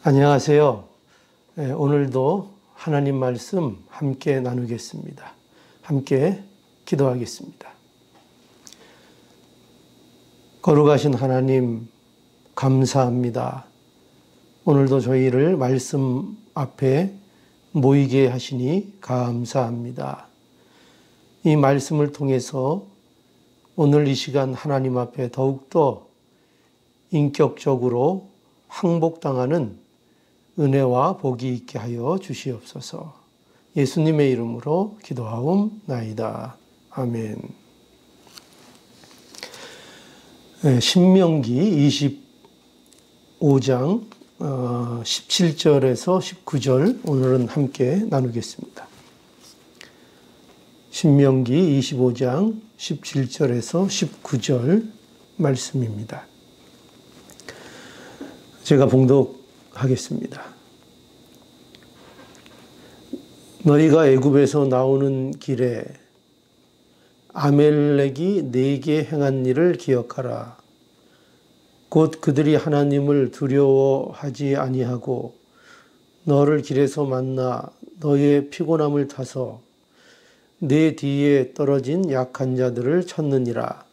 안녕하세요. 오늘도 하나님 말씀 함께 나누겠습니다. 함께 기도하겠습니다. 거룩하신 하나님, 감사합니다. 오늘도 저희를 말씀 앞에 모이게 하시니 감사합니다. 이 말씀을 통해서 오늘 이 시간 하나님 앞에 더욱더 인격적으로 항복당하는 은혜와 복이 있게 하여 주시옵소서. 예수님의 이름으로 기도하옵나이다. 아멘. 신명기 25장 17절에서 19절 오늘은 함께 나누겠습니다. 신명기 25장 17절에서 19절 말씀입니다. 제가 봉독하겠습니다. 너희가 애굽에서 나오는 길에 아멜렉이 네게 행한 일을 기억하라. 곧 그들이 하나님을 두려워하지 아니하고 너를 길에서 만나 너의 피곤함을 타서 내 뒤에 떨어진 약한 자들을 쳤느니라.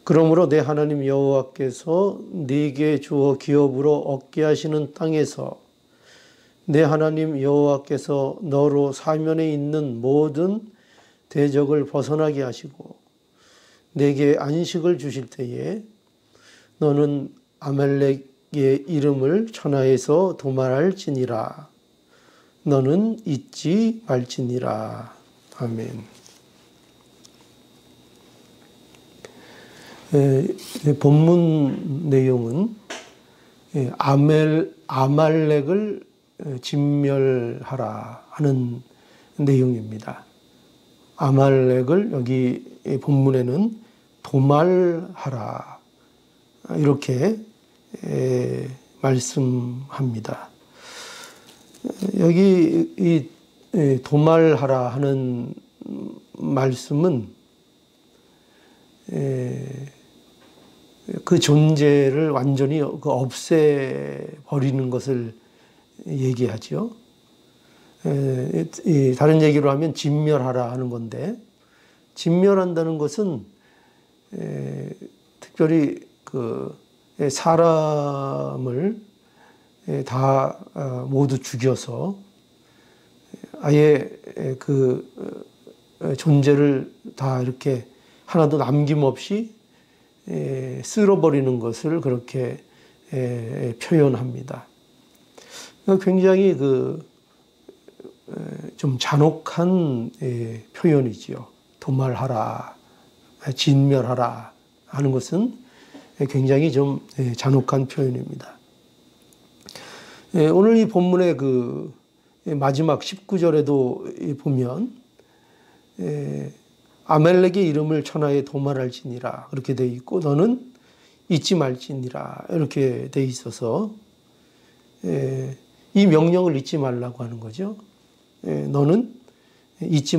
그러므로 내 하나님 여호와께서 네게 주어 기업으로 얻게 하시는 땅에서 내 하나님 여호와께서 너로 사면에 있는 모든 대적을 벗어나게 하시고 네게 안식을 주실 때에 너는 아말렉의 이름을 천하에서 도말할지니라. 너는 잊지 말지니라. 아멘. 본문 내용은 아말렉을 진멸하라 하는 내용입니다. 아말렉을 여기 본문에는 도말하라 이렇게 말씀합니다. 여기 이 도말하라 하는 말씀은 그 존재를 완전히 없애버리는 것을 얘기하죠. 다른 얘기로 하면 진멸하라 하는 건데, 진멸한다는 것은 특별히 그 사람을 다 모두 죽여서 아예 그 존재를 다 이렇게 하나도 남김없이 쓸어버리는 것을 그렇게 표현합니다. 굉장히 좀 잔혹한 표현이지요. 도말하라, 진멸하라 하는 것은 굉장히 좀 잔혹한 표현입니다. 오늘 이 본문의 그 마지막 19절에도 보면 아멜렉의 이름을 천하에 도말할지니라 그렇게 돼 있고 너는 잊지 말지니라 이렇게 돼 있어서 이 명령을 잊지 말라고 하는 거죠. 너는 잊지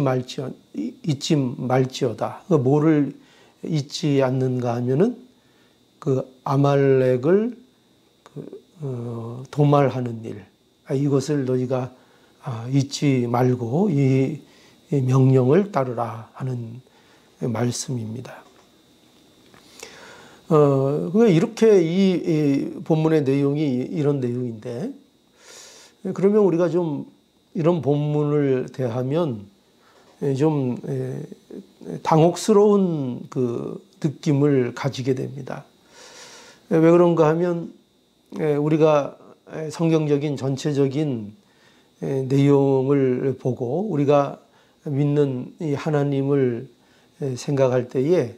말지어다. 뭐를 잊지 않는가 하면은 그 아말렉을 도말하는 일, 이것을 너희가 잊지 말고 이 명령을 따르라 하는 말씀입니다. 이렇게 이 본문의 내용이 이런 내용인데, 그러면 우리가 좀 이런 본문을 대하면 좀 당혹스러운 그 느낌을 가지게 됩니다. 왜 그런가 하면 우리가 성경적인 전체적인 내용을 보고 우리가 믿는 이 하나님을 생각할 때에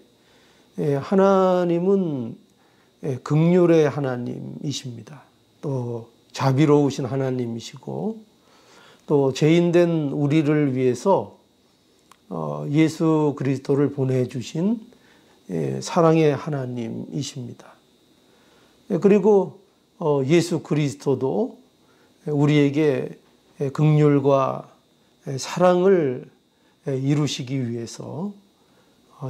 하나님은 긍휼의 하나님이십니다. 또 자비로우신 하나님이시고 또 죄인된 우리를 위해서 예수 그리스도를 보내주신 사랑의 하나님이십니다. 그리고 예수 그리스도도 우리에게 긍휼과 사랑을 이루시기 위해서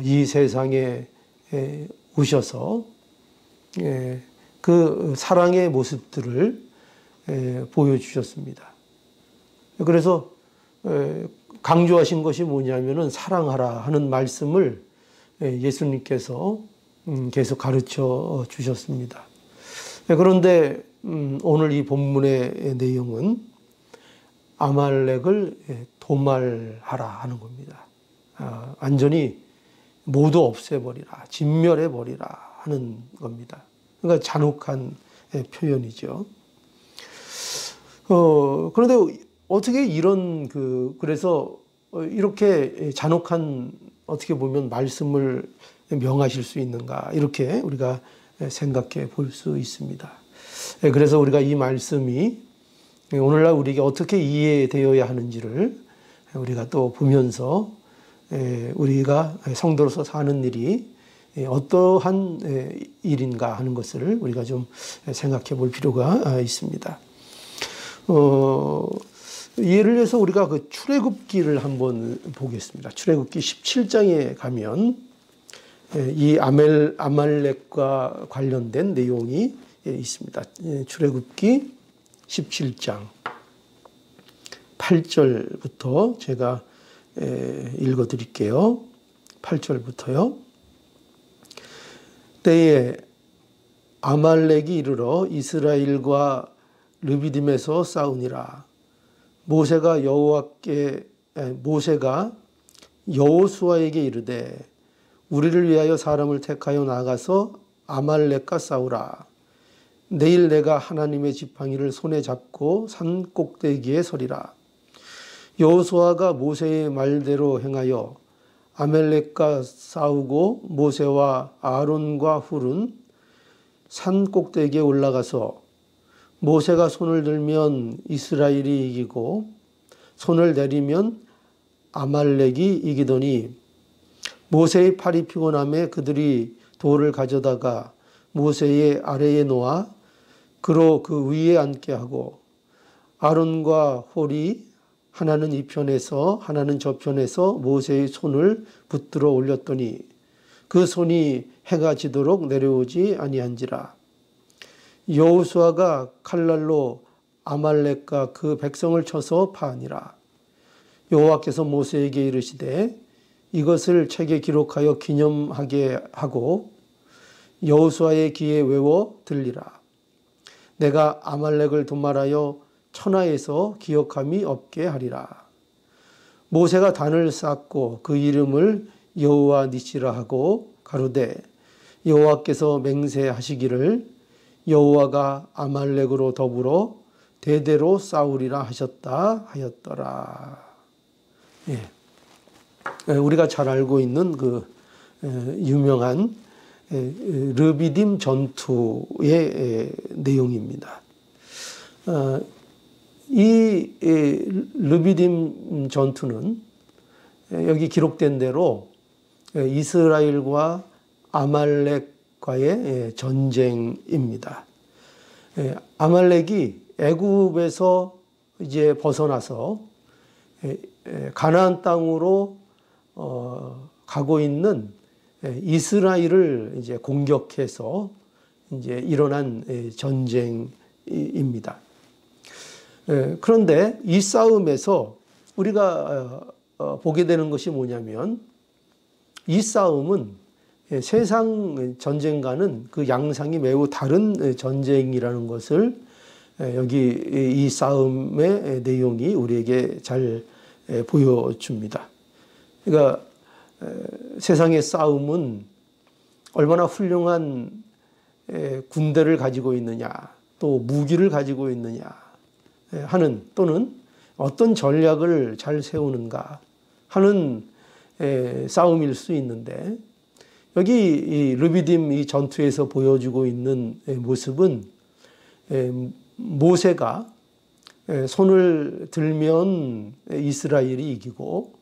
이 세상에 오셔서 그 사랑의 모습들을 보여주셨습니다. 그래서 강조하신 것이 뭐냐면은 사랑하라 하는 말씀을 예수님께서 계속 가르쳐 주셨습니다. 그런데 오늘 이 본문의 내용은 아말렉을 도말하라 하는 겁니다. 완전히 모두 없애버리라, 진멸해버리라 하는 겁니다. 그러니까 잔혹한 표현이죠. 그런데 어떻게 그래서 이렇게 잔혹한 어떻게 보면 말씀을 명하실 수 있는가, 이렇게 우리가 생각해 볼 수 있습니다. 그래서 우리가 이 말씀이 오늘날 우리에게 어떻게 이해되어야 하는지를 우리가 또 보면서 우리가 성도로서 사는 일이 어떠한 일인가 하는 것을 우리가 좀 생각해 볼 필요가 있습니다. 예를 들어서 우리가 그 출애굽기를 한번 보겠습니다. 출애굽기 17장에 가면 이 아말렉과 관련된 내용이 있습니다. 출애굽기 17장 8절부터 제가 읽어 드릴게요. 8절부터요. 때에 아말렉이 이르러 이스라엘과 르비딤에서 싸우니라. 모세가 여호수아에게 이르되 우리를 위하여 사람을 택하여 나가서 아말렉과 싸우라. 내일 내가 하나님의 지팡이를 손에 잡고 산 꼭대기에 서리라. 여호수아가 모세의 말대로 행하여 아말렉과 싸우고 모세와 아론과 훌은 산 꼭대기에 올라가서 모세가 손을 들면 이스라엘이 이기고 손을 내리면 아말렉이 이기더니 모세의 팔이 피곤함에 그들이 돌을 가져다가 모세의 아래에 놓아 그로 그 위에 앉게 하고 아론과 홀이 하나는 이 편에서 하나는 저 편에서 모세의 손을 붙들어 올렸더니 그 손이 해가 지도록 내려오지 아니한지라. 여호수아가 칼날로 아말렉과 그 백성을 쳐서 파하니라. 여호와께서 모세에게 이르시되 이것을 책에 기록하여 기념하게 하고 여호수아의 귀에 외워 들리라. 내가 아말렉을 도말하여 천하에서 기억함이 없게 하리라. 모세가 단을 쌓고 그 이름을 여호와 니시라 하고 가로되 여호와께서 맹세하시기를 여호와가 아말렉으로 더불어 대대로 싸우리라 하셨다 하였더라. 우리가 잘 알고 있는 그 유명한 르비딤 전투의 내용입니다. 이 르비딤 전투는 여기 기록된 대로 이스라엘과 아말렉과의 전쟁입니다. 아말렉이 애굽에서 이제 벗어나서 가나안 땅으로 가고 있는 이스라엘을 이제 공격해서 이제 일어난 전쟁입니다. 그런데 이 싸움에서 우리가 보게 되는 것이 뭐냐면 이 싸움은 세상 전쟁과는 그 양상이 매우 다른 전쟁이라는 것을 여기 이 싸움의 내용이 우리에게 잘 보여줍니다. 그러니까 세상의 싸움은 얼마나 훌륭한 군대를 가지고 있느냐, 또 무기를 가지고 있느냐 하는, 또는 어떤 전략을 잘 세우는가 하는 싸움일 수 있는데, 여기 이 르비딤 이 전투에서 보여주고 있는 모습은 모세가 손을 들면 이스라엘이 이기고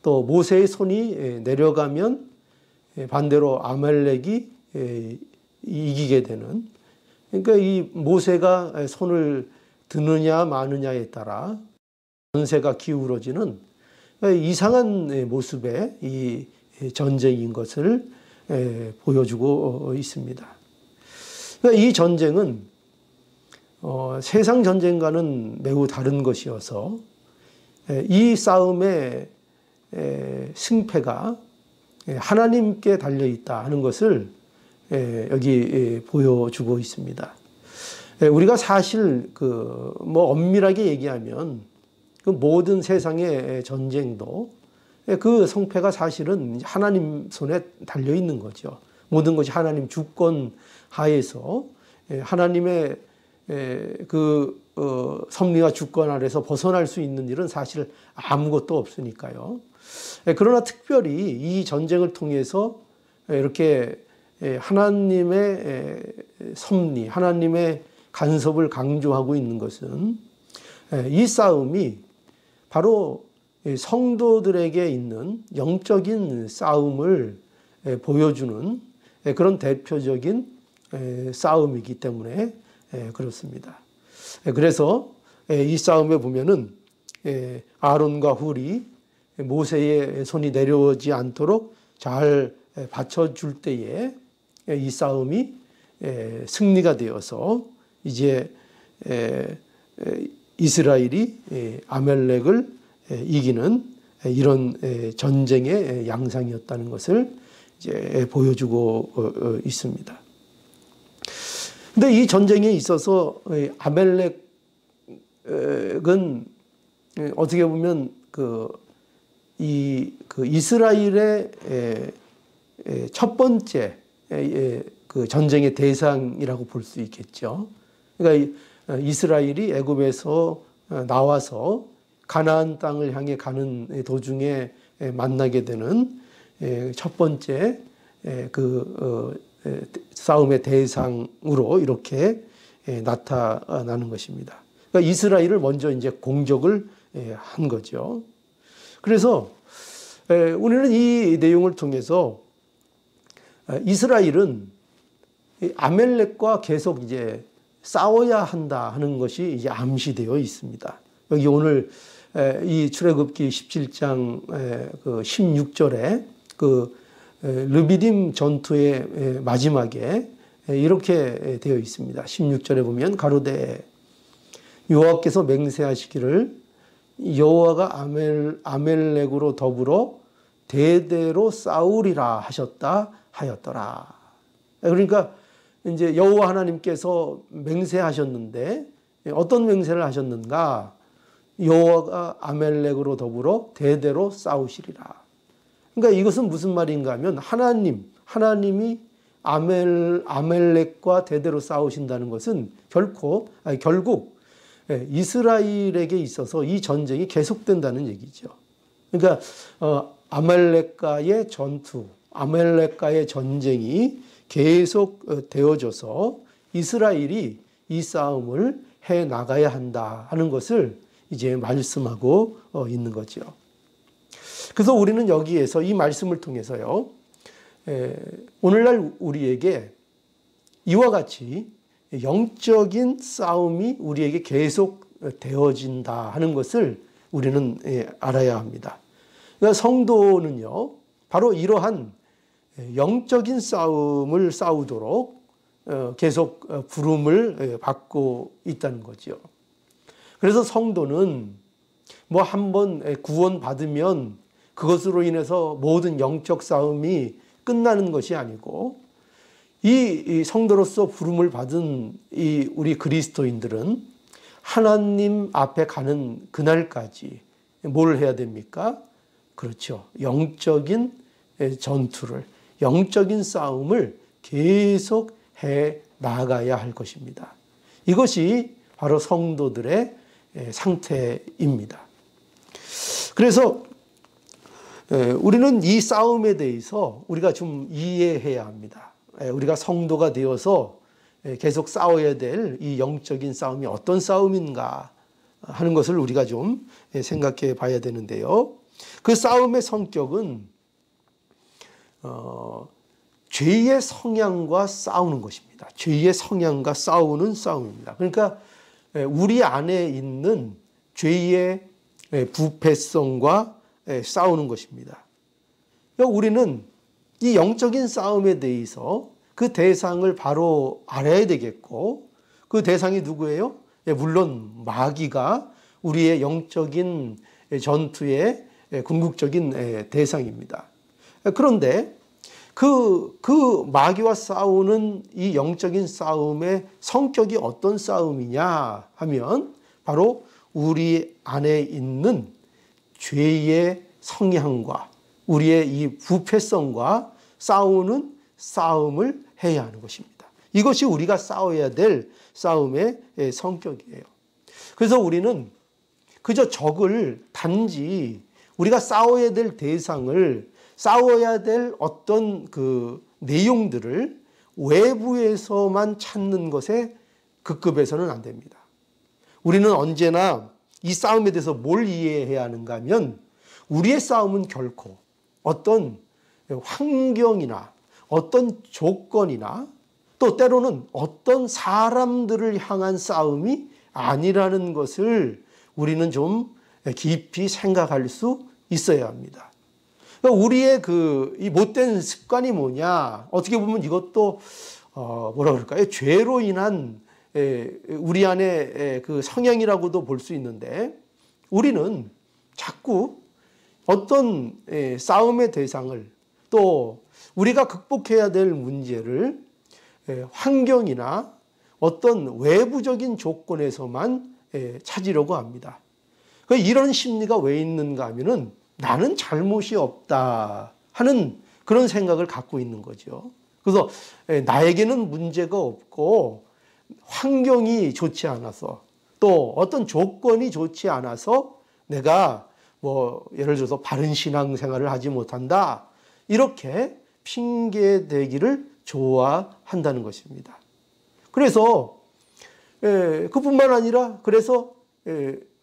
또 모세의 손이 내려가면 반대로 아말렉이 이기게 되는, 그러니까 이 모세가 손을 드느냐 마느냐에 따라 전세가 기울어지는 이상한 모습의 이 전쟁인 것을 보여주고 있습니다. 이 전쟁은 세상 전쟁과는 매우 다른 것이어서 이 싸움의 승패가 하나님께 달려 있다 하는 것을 여기 보여주고 있습니다. 우리가 사실 엄밀하게 얘기하면 그 모든 세상의 전쟁도 그 성패가 사실은 하나님 손에 달려 있는 거죠. 모든 것이 하나님 주권 하에서 하나님의 섭리와 주권 아래서 벗어날 수 있는 일은 사실 아무것도 없으니까요. 그러나 특별히 이 전쟁을 통해서 이렇게 하나님의 섭리, 하나님의 간섭을 강조하고 있는 것은 이 싸움이 바로 성도들에게 있는 영적인 싸움을 보여주는 그런 대표적인 싸움이기 때문에 그렇습니다. 그래서 이 싸움에 보면은 아론과 훌이 모세의 손이 내려오지 않도록 잘 받쳐줄 때에 이 싸움이 승리가 되어서 이제 이스라엘이 아멜렉을 이기는 이런 전쟁의 양상이었다는 것을 이제 보여주고 있습니다. 근데 이 전쟁에 있어서 아멜렉은 어떻게 보면 이스라엘의 첫 번째 그 전쟁의 대상이라고 볼 수 있겠죠. 그러니까 이스라엘이 애굽에서 나와서 가나안 땅을 향해 가는 도중에 만나게 되는 첫 번째 싸움의 대상으로 이렇게 나타나는 것입니다. 그러니까 이스라엘을 먼저 이제 공격을 한 거죠. 그래서 우리는 이 내용을 통해서 이스라엘은 아멜렉과 계속 이제 싸워야 한다 하는 것이 이제 암시되어 있습니다. 여기 오늘 이 출애굽기 17장 16절에 르비딤 전투의 마지막에 이렇게 되어 있습니다. 16절에 보면 가로되 여호와께서 맹세하시기를 여호와가 아멜렉으로 더불어 대대로 싸우리라 하셨다 하였더라. 그러니까 이제 여호와 하나님께서 맹세하셨는데 어떤 맹세를 하셨는가? 여호와가 아멜렉으로 더불어 대대로 싸우시리라. 그러니까 이것은 무슨 말인가 하면 하나님이 아멜렉과 대대로 싸우신다는 것은 결국 이스라엘에게 있어서 이 전쟁이 계속된다는 얘기죠. 그러니까 아멜렉과의 전투, 아멜렉과의 전쟁이 계속 되어져서 이스라엘이 이 싸움을 해 나가야 한다 하는 것을 이제 말씀하고 있는 거죠. 그래서 우리는 여기에서 이 말씀을 통해서요, 오늘날 우리에게 이와 같이 영적인 싸움이 우리에게 계속 되어진다 하는 것을 우리는 알아야 합니다. 그러니까 성도는요, 바로 이러한 영적인 싸움을 싸우도록 계속 부름을 받고 있다는 거죠. 그래서 성도는 뭐 한번 구원받으면 그것으로 인해서 모든 영적 싸움이 끝나는 것이 아니고 이 성도로서 부름을 받은 이 우리 그리스도인들은 하나님 앞에 가는 그날까지 뭘 해야 됩니까? 그렇죠. 영적인 전투를, 영적인 싸움을 계속 해 나가야 할 것입니다. 이것이 바로 성도들의 상태입니다. 그래서 우리는 이 싸움에 대해서 우리가 좀 이해해야 합니다. 우리가 성도가 되어서 계속 싸워야 될 이 영적인 싸움이 어떤 싸움인가 하는 것을 우리가 좀 생각해 봐야 되는데요. 그 싸움의 성격은 죄의 성향과 싸우는 것입니다. 죄의 성향과 싸우는 싸움입니다. 그러니까 우리 안에 있는 죄의 부패성과 싸우는 것입니다. 그러니까 우리는 이 영적인 싸움에 대해서 그 대상을 바로 알아야 되겠고, 그 대상이 누구예요? 물론 마귀가 우리의 영적인 전투의 궁극적인 대상입니다. 그런데 그 마귀와 싸우는 이 영적인 싸움의 성격이 어떤 싸움이냐 하면 바로 우리 안에 있는 죄의 성향과 우리의 이 부패성과 싸우는 싸움을 해야 하는 것입니다. 이것이 우리가 싸워야 될 싸움의 성격이에요. 그래서 우리는 그저 적을 단지 우리가 싸워야 될 대상을 싸워야 될 어떤 그 내용들을 외부에서만 찾는 것에 급급해서는 안 됩니다. 우리는 언제나 이 싸움에 대해서 뭘 이해해야 하는가 하면 우리의 싸움은 결코 어떤 환경이나 어떤 조건이나 또 때로는 어떤 사람들을 향한 싸움이 아니라는 것을 우리는 좀 깊이 생각할 수 있어야 합니다. 우리의 이 못된 습관이 뭐냐? 어떻게 보면 이것도 뭐라 그럴까요? 죄로 인한 우리 안에 그 성향이라고도 볼 수 있는데 우리는 자꾸 어떤 싸움의 대상을 또 우리가 극복해야 될 문제를 환경이나 어떤 외부적인 조건에서만 찾으려고 합니다. 이런 심리가 왜 있는가 하면은 나는 잘못이 없다 하는 그런 생각을 갖고 있는 거죠. 그래서 나에게는 문제가 없고 환경이 좋지 않아서 또 어떤 조건이 좋지 않아서 내가 뭐 예를 들어서 바른 신앙생활을 하지 못한다 이렇게 핑계대기를 좋아한다는 것입니다. 그래서 그뿐만 아니라 그래서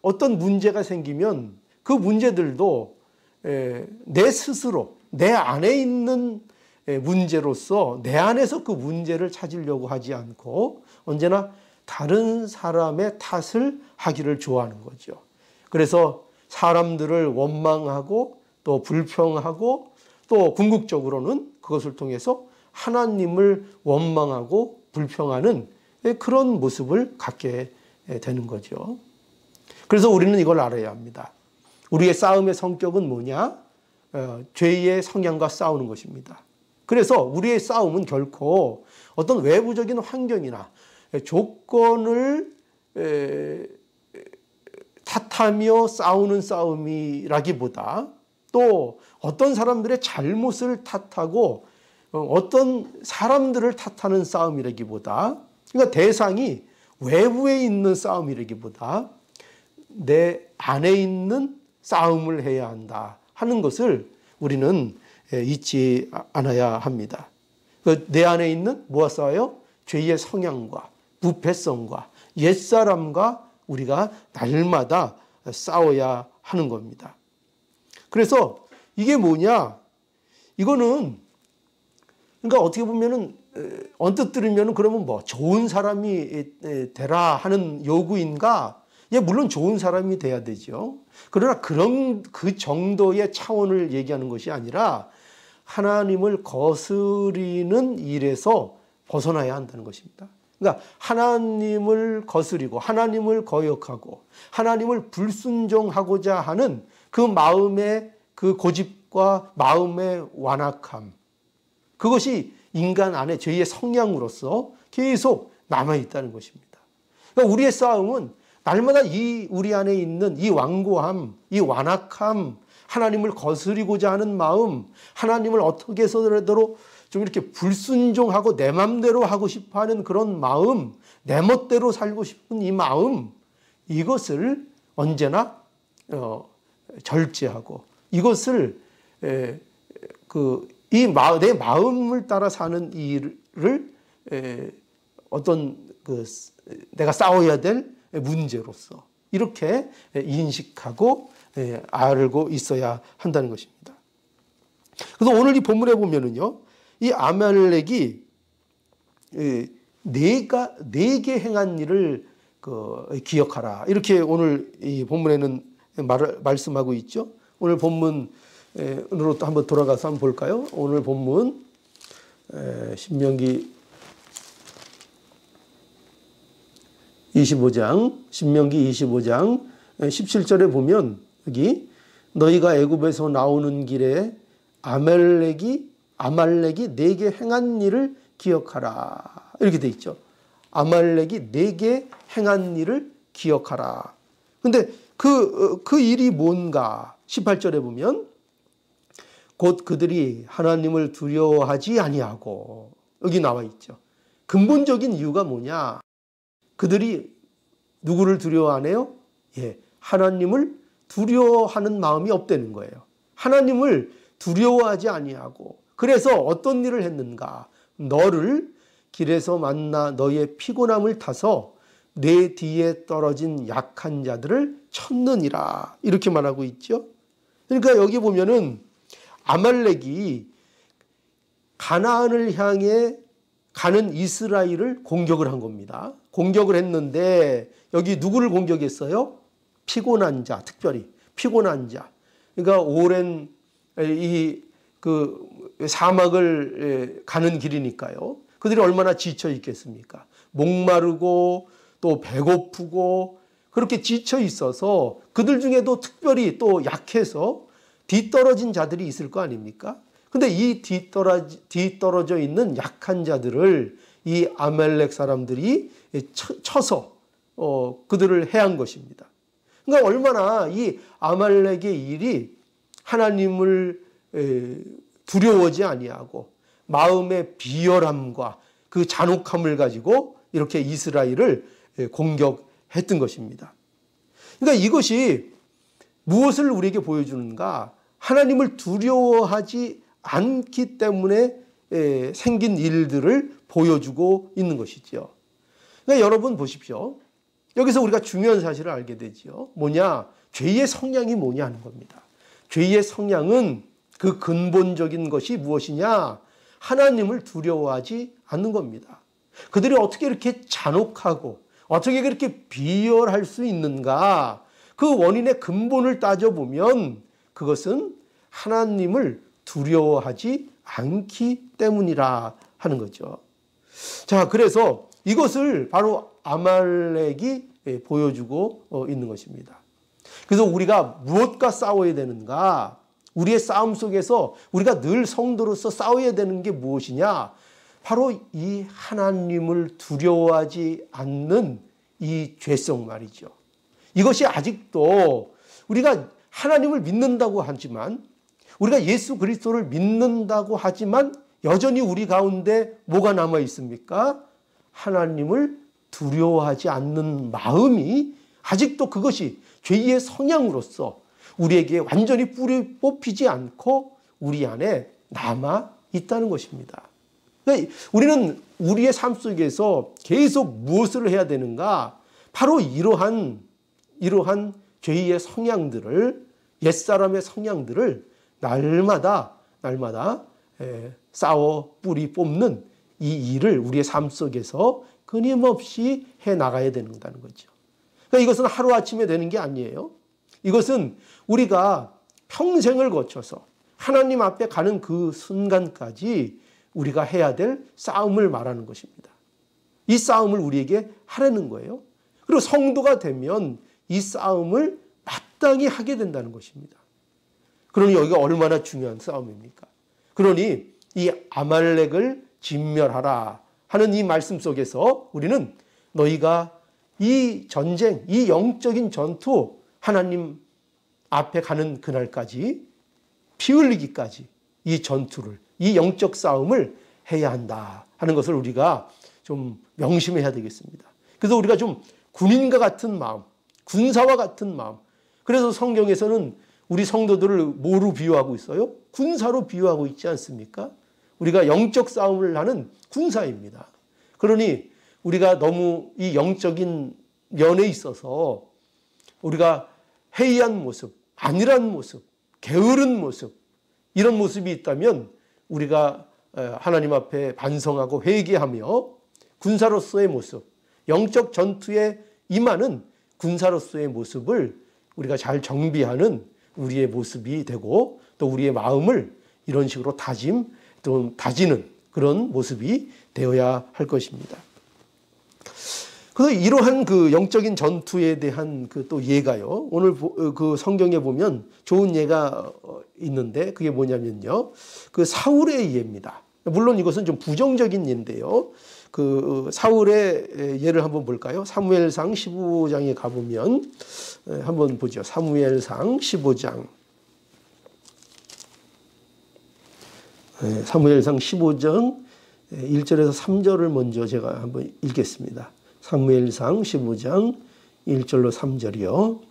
어떤 문제가 생기면 그 문제들도 내 스스로 내 안에 있는 문제로서 내 안에서 그 문제를 찾으려고 하지 않고 언제나 다른 사람의 탓을 하기를 좋아하는 거죠. 그래서 사람들을 원망하고 또 불평하고 또 궁극적으로는 그것을 통해서 하나님을 원망하고 불평하는 그런 모습을 갖게 되는 거죠. 그래서 우리는 이걸 알아야 합니다. 우리의 싸움의 성격은 뭐냐? 죄의 성향과 싸우는 것입니다. 그래서 우리의 싸움은 결코 어떤 외부적인 환경이나 조건을 탓하며 싸우는 싸움이라기보다 또 어떤 사람들의 잘못을 탓하고 어떤 사람들을 탓하는 싸움이라기보다 그러니까 대상이 외부에 있는 싸움이라기보다 내 안에 있는 싸움을 해야 한다 하는 것을 우리는 잊지 않아야 합니다. 내 안에 있는 뭐가 싸워요? 죄의 성향과 부패성과 옛사람과 우리가 날마다 싸워야 하는 겁니다. 그래서 이게 뭐냐? 이거는 그러니까 어떻게 보면은 언뜻 들으면은 그러면 뭐 좋은 사람이 되라 하는 요구인가? 예, 물론 좋은 사람이 돼야 되죠. 그러나 그 정도의 차원을 얘기하는 것이 아니라 하나님을 거스리는 일에서 벗어나야 한다는 것입니다. 그러니까 하나님을 거스리고 하나님을 거역하고 하나님을 불순종하고자 하는 그 마음의 그 고집과 마음의 완악함, 그것이 인간 안에 죄의 성향으로서 계속 남아있다는 것입니다. 그러니까 우리의 싸움은 날마다 우리 안에 있는 이 완고함, 이 완악함, 하나님을 거스리고자 하는 마음, 하나님을 어떻게 해서라도 좀 이렇게 불순종하고 내 맘대로 하고 싶어 하는 그런 마음, 내 멋대로 살고 싶은 이 마음, 이것을 언제나 절제하고 이것을 내 마음을 따라 사는 일을 어떤 내가 싸워야 될 문제로서 이렇게 인식하고 알고 있어야 한다는 것입니다. 그래서 오늘 이 본문에 보면은요, 이 아말렉이 네 개 행한 일을 기억하라 이렇게 오늘 이 본문에는 말씀하고 있죠. 오늘 본문으로 또 한번 돌아가서 한번 볼까요? 오늘 본문 신명기 25장, 신명기 25장 17절에 보면 여기 너희가 애굽에서 나오는 길에 아말렉이 내게 행한 일을 기억하라. 이렇게 돼 있죠. 아말렉이 내게 행한 일을 기억하라. 근데 그 일이 뭔가 18절에 보면 곧 그들이 하나님을 두려워하지 아니하고, 여기 나와 있죠. 근본적인 이유가 뭐냐? 그들이 누구를 두려워하네요? 예, 하나님을 두려워하는 마음이 없다는 거예요. 하나님을 두려워하지 아니하고, 그래서 어떤 일을 했는가? 너를 길에서 만나 너의 피곤함을 타서 내 뒤에 떨어진 약한 자들을 쳤느니라. 이렇게 말하고 있죠. 그러니까 여기 보면은 아말렉이 가나안을 향해 가는 이스라엘을 공격을 한 겁니다. 공격을 했는데 여기 누구를 공격했어요? 피곤한 자, 특별히 피곤한 자. 그러니까 오랜 사막을 가는 길이니까요. 그들이 얼마나 지쳐 있겠습니까? 목마르고 또 배고프고 그렇게 지쳐 있어서 그들 중에도 특별히 또 약해서 뒤떨어진 자들이 있을 거 아닙니까? 근데 이 뒤떨어져 있는 약한 자들을 이 아말렉 사람들이 쳐서 그들을 해한 것입니다. 그러니까 얼마나 이 아말렉의 일이 하나님을 두려워하지 아니하고 마음의 비열함과 그 잔혹함을 가지고 이렇게 이스라엘을 공격했던 것입니다. 그러니까 이것이 무엇을 우리에게 보여주는가? 하나님을 두려워하지 않기 때문에 생긴 일들을 보여주고 있는 것이죠. 그러니까 여러분 보십시오. 여기서 우리가 중요한 사실을 알게 되죠. 뭐냐? 죄의 성향이 뭐냐 하는 겁니다. 죄의 성향은 그 근본적인 것이 무엇이냐? 하나님을 두려워하지 않는 겁니다. 그들이 어떻게 이렇게 잔혹하고 어떻게 그렇게 비열할 수 있는가? 그 원인의 근본을 따져보면 그것은 하나님을 두려워하지 않기 때문이라 하는 거죠. 자, 그래서 이것을 바로 아말렉이 보여주고 있는 것입니다. 그래서 우리가 무엇과 싸워야 되는가? 우리의 싸움 속에서 우리가 늘 성도로서 싸워야 되는 게 무엇이냐? 바로 이 하나님을 두려워하지 않는 이 죄성 말이죠. 이것이 아직도 우리가 하나님을 믿는다고 하지만, 우리가 예수 그리스도를 믿는다고 하지만 여전히 우리 가운데 뭐가 남아 있습니까? 하나님을 두려워하지 않는 마음이 아직도 그것이 죄의 성향으로서 우리에게 완전히 뿌리 뽑히지 않고 우리 안에 남아 있다는 것입니다. 그러니까 우리는 우리의 삶 속에서 계속 무엇을 해야 되는가? 바로 이러한 죄의 성향들을, 옛사람의 성향들을 날마다 싸워 뿌리 뽑는 이 일을 우리의 삶 속에서 끊임없이 해 나가야 된다는 거죠. 그러니까 이것은 하루아침에 되는 게 아니에요. 이것은 우리가 평생을 거쳐서 하나님 앞에 가는 그 순간까지 우리가 해야 될 싸움을 말하는 것입니다. 이 싸움을 우리에게 하라는 거예요. 그리고 성도가 되면 이 싸움을 마땅히 하게 된다는 것입니다. 그러니 여기가 얼마나 중요한 싸움입니까? 그러니 이 아말렉을 진멸하라 하는 이 말씀 속에서 우리는 너희가 이 전쟁, 이 영적인 전투, 하나님 앞에 가는 그날까지 피 흘리기까지 이 전투를, 이 영적 싸움을 해야 한다 하는 것을 우리가 좀 명심해야 되겠습니다. 그래서 우리가 좀 군인과 같은 마음, 군사와 같은 마음. 그래서 성경에서는 우리 성도들을 뭐로 비유하고 있어요? 군사로 비유하고 있지 않습니까? 우리가 영적 싸움을 하는 군사입니다. 그러니 우리가 너무 이 영적인 면에 있어서 우리가 해이한 모습, 안일한 모습, 게으른 모습, 이런 모습이 있다면 우리가 하나님 앞에 반성하고 회개하며 군사로서의 모습, 영적 전투에 임하는 군사로서의 모습을 우리가 잘 정비하는 우리의 모습이 되고, 또 우리의 마음을 이런 식으로 다지는 그런 모습이 되어야 할 것입니다. 그래서 이러한 그 영적인 전투에 대한 그 또 예가요. 오늘 그 성경에 보면 좋은 예가 있는데 그게 뭐냐면요. 그 사울의 예입니다. 물론 이것은 좀 부정적인 예인데요. 그 사울의 예를 한번 볼까요? 사무엘상 15장에 가보면 한번 보죠. 사무엘상 15장. 사무엘상 15장 1절에서 3절을 먼저 제가 한번 읽겠습니다. 사무엘상 15장 1절로 3절이요.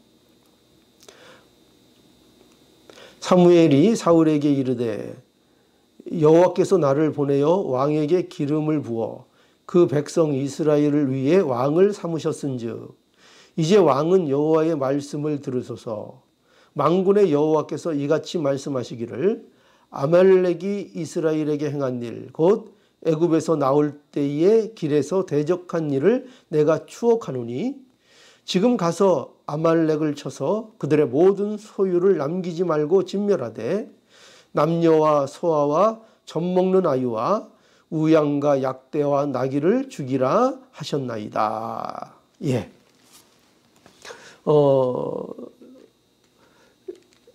사무엘이 사울에게 이르되 여호와께서 나를 보내어 왕에게 기름을 부어 그 백성 이스라엘을 위해 왕을 삼으셨은즉 이제 왕은 여호와의 말씀을 들으소서. 만군의 여호와께서 이같이 말씀하시기를 아말렉이 이스라엘에게 행한 일 곧 애굽에서 나올 때에 길에서 대적한 일을 내가 추억하노니 지금 가서 아말렉을 쳐서 그들의 모든 소유를 남기지 말고 진멸하되 남녀와 소아와 젖먹는 아이와 우양과 약대와 나귀를 죽이라 하셨나이다. 예.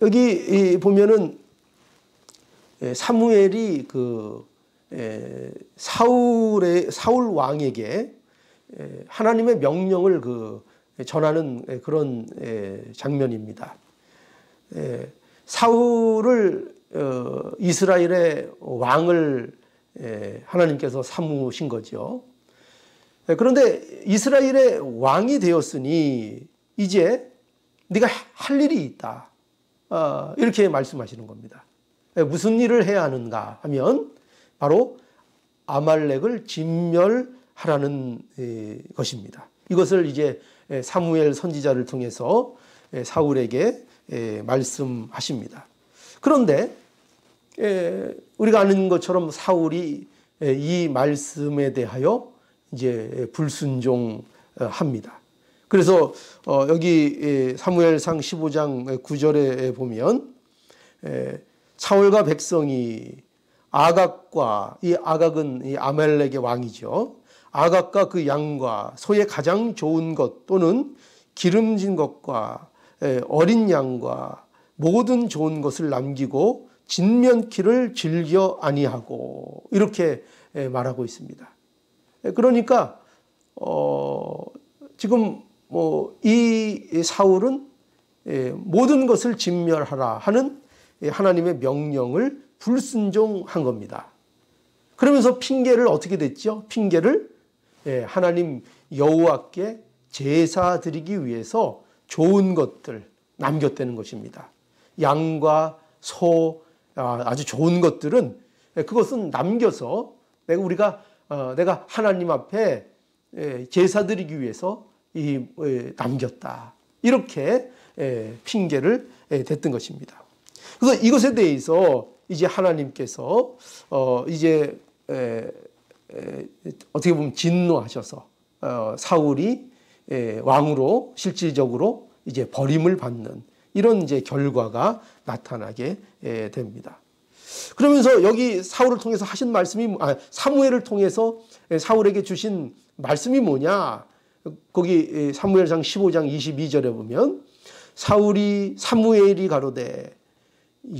여기 보면은 사무엘이 사울 왕에게 하나님의 명령을 전하는 그런 장면입니다. 사울을 이스라엘의 왕을 하나님께서 삼으신 거죠. 그런데 이스라엘의 왕이 되었으니 이제 네가 할 일이 있다. 이렇게 말씀하시는 겁니다. 무슨 일을 해야 하는가 하면 바로 아말렉을 진멸하라는 것입니다. 이것을 이제 사무엘 선지자를 통해서 사울에게 말씀하십니다. 그런데 우리가 아는 것처럼 사울이 이 말씀에 대하여 이제 불순종합니다. 그래서 여기 사무엘상 15장 9절에 보면 사울과 백성이 아각과 이 아각은 이 아말렉의 왕이죠. 아각과 그 양과 소의 가장 좋은 것 또는 기름진 것과 어린 양과 모든 좋은 것을 남기고 진면키를 즐겨 아니하고 이렇게 말하고 있습니다. 그러니까 지금 이 사울은 모든 것을 진멸하라 하는 하나님의 명령을 불순종한 겁니다. 그러면서 핑계를 어떻게 댔죠? 핑계를 하나님 여호와께 제사 드리기 위해서 좋은 것들 남겼다는 것입니다. 양과 소 아주 좋은 것들은 그것은 남겨서 내가 하나님 앞에 제사 드리기 위해서 남겼다. 이렇게 핑계를 댔던 것입니다. 그래서 이것에 대해서 이제 하나님께서 이제 어떻게 보면 진노하셔서 사울이 왕으로 실질적으로 이제 버림을 받는 이런 이제 결과가 나타나게 됩니다. 그러면서 여기 사울을 통해서 하신 말씀이 사무엘을 통해서 사울에게 주신 말씀이 뭐냐? 거기 사무엘상 15장 22절에 보면 사무엘이 가로되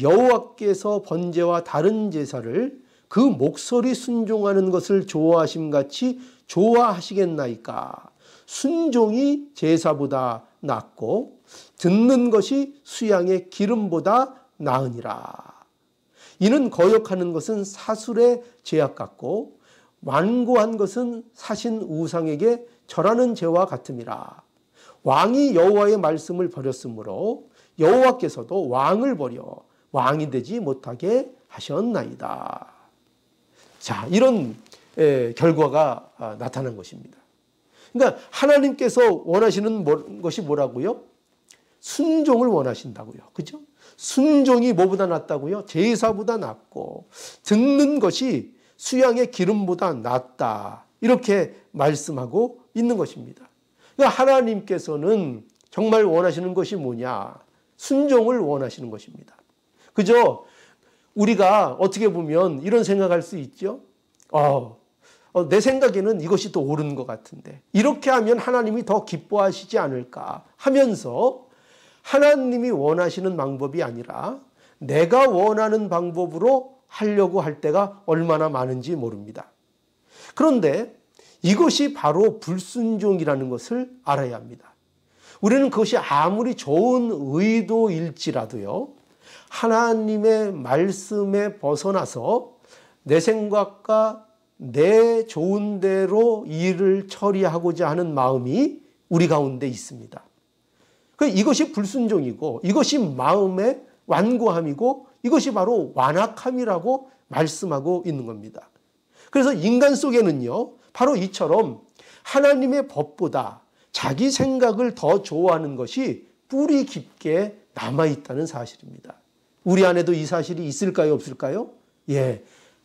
여호와께서 번제와 다른 제사를 그 목소리 순종하는 것을 좋아하심같이 좋아하시겠나이까. 순종이 제사보다 낫고 듣는 것이 수양의 기름보다 나으니라. 이는 거역하는 것은 사술의 죄악 같고 완고한 것은 사신 우상에게 절하는 죄와 같음이라. 왕이 여호와의 말씀을 버렸으므로 여호와께서도 왕을 버려 왕이 되지 못하게 하셨나이다. 자, 이런 결과가 나타난 것입니다. 그러니까 하나님께서 원하시는 것이 뭐라고요? 순종을 원하신다고요. 그죠? 순종이 뭐보다 낫다고요? 제사보다 낫고 듣는 것이 수양의 기름보다 낫다. 이렇게 말씀하고 있는 것입니다. 그러니까 하나님께서는 정말 원하시는 것이 뭐냐? 순종을 원하시는 것입니다. 그죠? 우리가 어떻게 보면 이런 생각할 수 있죠. 내 생각에는 이것이 더 옳은 것 같은데 이렇게 하면 하나님이 더 기뻐하시지 않을까 하면서 하나님이 원하시는 방법이 아니라 내가 원하는 방법으로 하려고 할 때가 얼마나 많은지 모릅니다. 그런데 이것이 바로 불순종이라는 것을 알아야 합니다. 우리는 그것이 아무리 좋은 의도일지라도요, 하나님의 말씀에 벗어나서 내 생각과 내 좋은 대로 일을 처리하고자 하는 마음이 우리 가운데 있습니다. 이것이 불순종이고 이것이 마음의 완고함이고 이것이 바로 완악함이라고 말씀하고 있는 겁니다. 그래서 인간 속에는요, 바로 이처럼 하나님의 법보다 자기 생각을 더 좋아하는 것이 뿌리 깊게 남아있다는 사실입니다. 우리 안에도 이 사실이 있을까요, 없을까요? 예,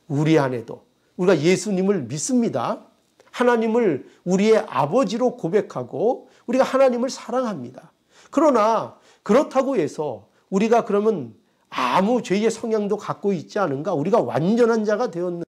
우리 안에도. 우리가 예수님을 믿습니다. 하나님을 우리의 아버지로 고백하고 우리가 하나님을 사랑합니다. 그러나 그렇다고 해서 우리가 그러면 아무 죄의 성향도 갖고 있지 않은가? 우리가 완전한 자가 되었는가?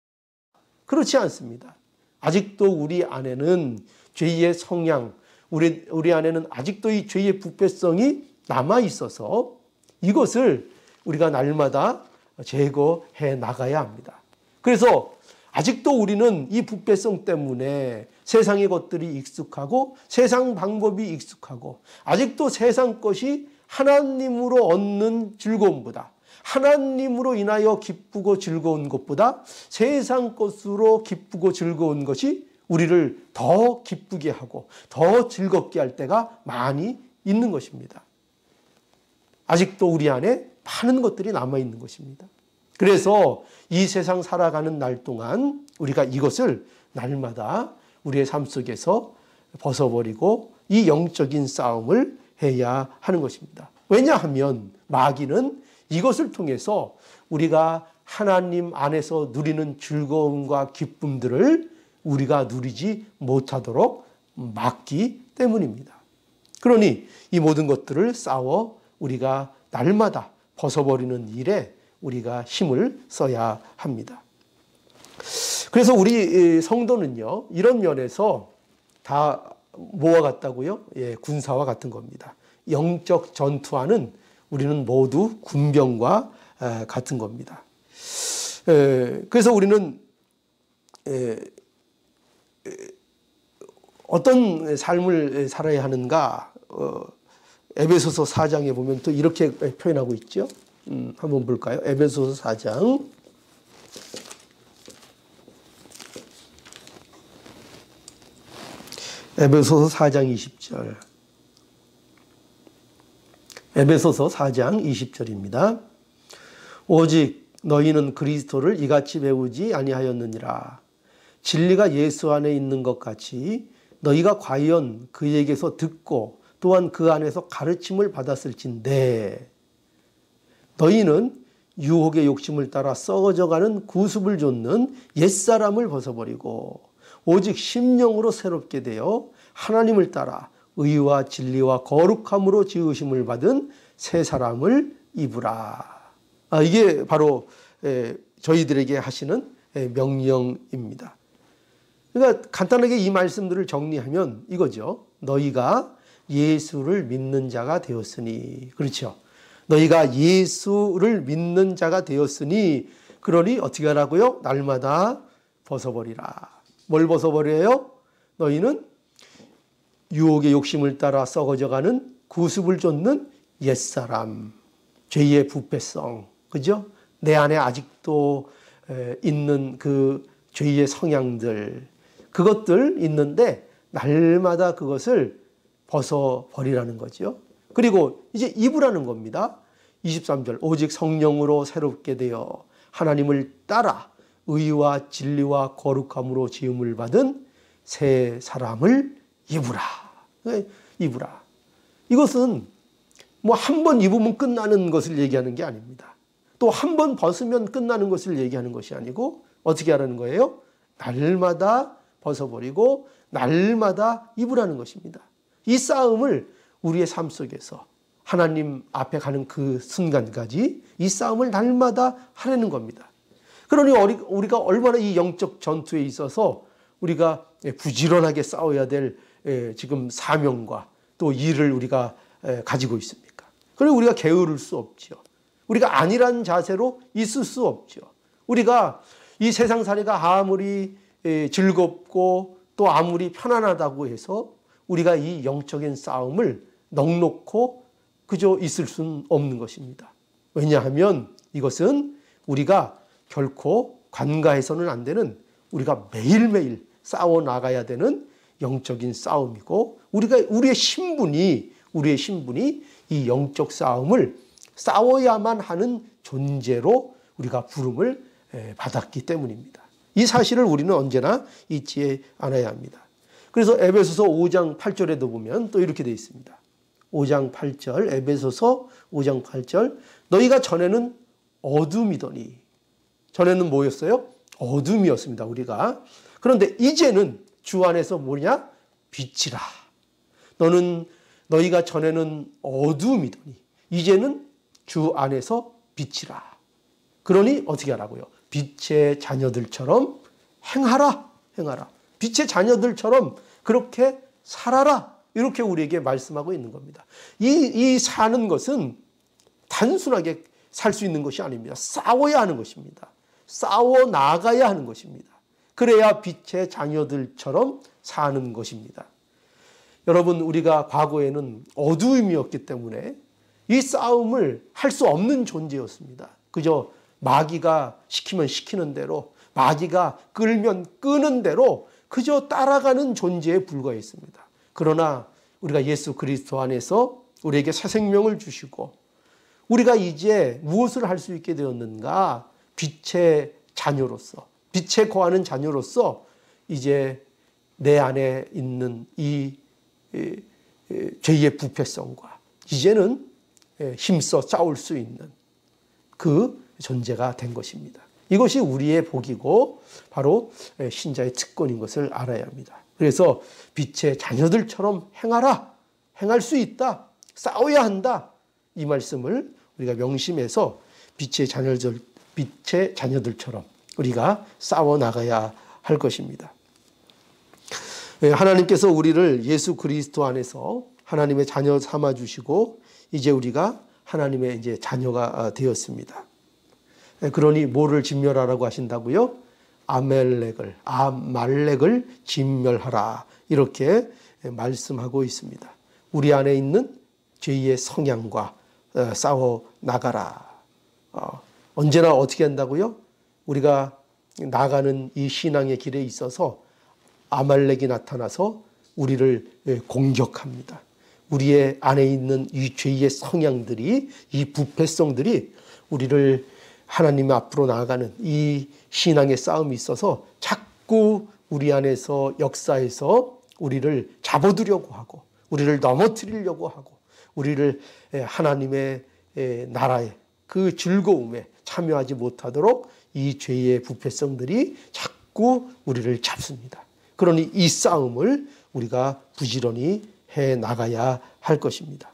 그렇지 않습니다. 아직도 우리 안에는 죄의 성향, 우리 안에는 아직도 이 죄의 부패성이 남아 있어서 이것을 우리가 날마다 제거해 나가야 합니다. 그래서 아직도 우리는 이 부패성 때문에 세상의 것들이 익숙하고 세상 방법이 익숙하고 아직도 세상 것이 하나님으로 얻는 즐거움보다 하나님으로 인하여 기쁘고 즐거운 것보다 세상 것으로 기쁘고 즐거운 것이 우리를 더 기쁘게 하고 더 즐겁게 할 때가 많이 있는 것입니다. 아직도 우리 안에 많은 것들이 남아있는 것입니다. 그래서 이 세상 살아가는 날 동안 우리가 이것을 날마다 우리의 삶 속에서 벗어버리고 이 영적인 싸움을 해야 하는 것입니다. 왜냐하면 마귀는 이것을 통해서 우리가 하나님 안에서 누리는 즐거움과 기쁨들을 우리가 누리지 못하도록 막기 때문입니다. 그러니 이 모든 것들을 싸워 우리가 날마다 벗어버리는 일에 우리가 힘을 써야 합니다. 그래서 우리 성도는요, 이런 면에서 다 뭐와 같다고요? 예, 군사와 같은 겁니다. 영적 전투와는 우리는 모두 군병과 같은 겁니다. 그래서 우리는 어떤 삶을 살아야 하는가? 에베소서 4장에 보면 또 이렇게 표현하고 있죠. 한번 볼까요? 에베소서 4장. 에베소서 4장 20절. 에베소서 4장 20절입니다. 오직 너희는 그리스도를 이같이 배우지 아니하였느니라. 진리가 예수 안에 있는 것 같이 너희가 과연 그에게서 듣고 또한 그 안에서 가르침을 받았을진데 너희는 유혹의 욕심을 따라 썩어져가는 구습을 좇는 옛사람을 벗어버리고 오직 심령으로 새롭게 되어 하나님을 따라 의와 진리와 거룩함으로 지으심을 받은 새 사람을 입으라. 이게 바로 저희들에게 하시는 명령입니다. 그러니까 간단하게 이 말씀들을 정리하면 이거죠. 너희가 예수를 믿는 자가 되었으니, 그렇죠. 너희가 예수를 믿는 자가 되었으니 그러니 어떻게 하라고요? 날마다 벗어버리라. 뭘 벗어버려요? 너희는 유혹의 욕심을 따라 썩어져가는 구습을 좇는 옛사람, 죄의 부패성, 그죠? 내 안에 아직도 있는 그 죄의 성향들, 그것들 있는데 날마다 그것을 벗어버리라는 거죠. 그리고 이제 입으라는 겁니다. 23절, 오직 성령으로 새롭게 되어 하나님을 따라 의와 진리와 거룩함으로 지음을 받은 새 사람을 입으라. 입으라. 이것은 뭐 한 번 입으면 끝나는 것을 얘기하는 게 아닙니다. 또 한 번 벗으면 끝나는 것을 얘기하는 것이 아니고 어떻게 하라는 거예요? 날마다 벗어버리고 날마다 입으라는 것입니다. 이 싸움을 우리의 삶 속에서 하나님 앞에 가는 그 순간까지 이 싸움을 날마다 하려는 겁니다. 그러니 우리가 얼마나 이 영적 전투에 있어서 우리가 부지런하게 싸워야 될 지금 사명과 또 일을 우리가 가지고 있습니까? 그리고 우리가 게으를 수 없죠. 우리가 아니란 자세로 있을 수 없죠. 우리가 이 세상살이가 아무리 즐겁고 또 아무리 편안하다고 해서 우리가 이 영적인 싸움을 넉놓고 그저 있을 수는 없는 것입니다. 왜냐하면 이것은 우리가 결코 관가해서는 안 되는, 우리가 매일매일 싸워 나가야 되는 영적인 싸움이고, 우리의 신분이 이 영적 싸움을 싸워야만 하는 존재로 우리가 부름을 받았기 때문입니다. 이 사실을 우리는 언제나 잊지 않아야 합니다. 그래서 에베소서 5장 8절에도 보면 또 이렇게 되어 있습니다. 5장 8절, 에베소서 5장 8절, 너희가 전에는 어둠이더니, 전에는 뭐였어요? 어둠이었습니다, 우리가. 그런데 이제는 주 안에서 뭐냐? 빛이라. 너희가 전에는 어둠이더니 이제는 주 안에서 빛이라. 그러니 어떻게 하라고요? 빛의 자녀들처럼 행하라. 빛의 자녀들처럼 그렇게 살아라. 이렇게 우리에게 말씀하고 있는 겁니다. 이 사는 것은 단순하게 살 수 있는 것이 아닙니다. 싸워야 하는 것입니다. 싸워 나가야 하는 것입니다. 그래야 빛의 자녀들처럼 사는 것입니다. 여러분, 우리가 과거에는 어두움이었기 때문에 이 싸움을 할 수 없는 존재였습니다. 그저 마귀가 시키면 시키는 대로, 마귀가 끌면 끄는 대로 그저 따라가는 존재에 불과했습니다. 그러나 우리가 예수 그리스도 안에서 우리에게 새 생명을 주시고 우리가 이제 무엇을 할 수 있게 되었는가? 빛의 자녀로서, 빛에 거하는 자녀로서 이제 내 안에 있는 이 죄의 부패성과 이제는 힘써 싸울 수 있는 그 존재가 된 것입니다. 이것이 우리의 복이고 바로 신자의 특권인 것을 알아야 합니다. 그래서 빛의 자녀들처럼 행하라. 행할 수 있다. 싸워야 한다. 이 말씀을 우리가 명심해서 빛의 자녀들처럼 우리가 싸워 나가야 할 것입니다. 하나님께서 우리를 예수 그리스도 안에서 하나님의 자녀 삼아 주시고 이제 우리가 하나님의 이제 자녀가 되었습니다. 그러니 뭐를 진멸하라고 하신다고요? 아말렉을 진멸하라. 이렇게 말씀하고 있습니다. 우리 안에 있는 죄의 성향과 싸워 나가라. 언제나 어떻게 한다고요? 우리가 나가는 이 신앙의 길에 있어서 아말렉이 나타나서 우리를 공격합니다. 우리의 안에 있는 이 죄의 성향들이, 이 부패성들이 우리를 하나님 앞으로 나아가는 이 신앙의 싸움이 있어서 자꾸 우리 안에서 역사해서 우리를 잡아두려고 하고 우리를 넘어뜨리려고 하고 우리를 하나님의 나라의 그 즐거움에 참여하지 못하도록 이 죄의 부패성들이 자꾸 우리를 잡습니다. 그러니 이 싸움을 우리가 부지런히 해 나가야 할 것입니다.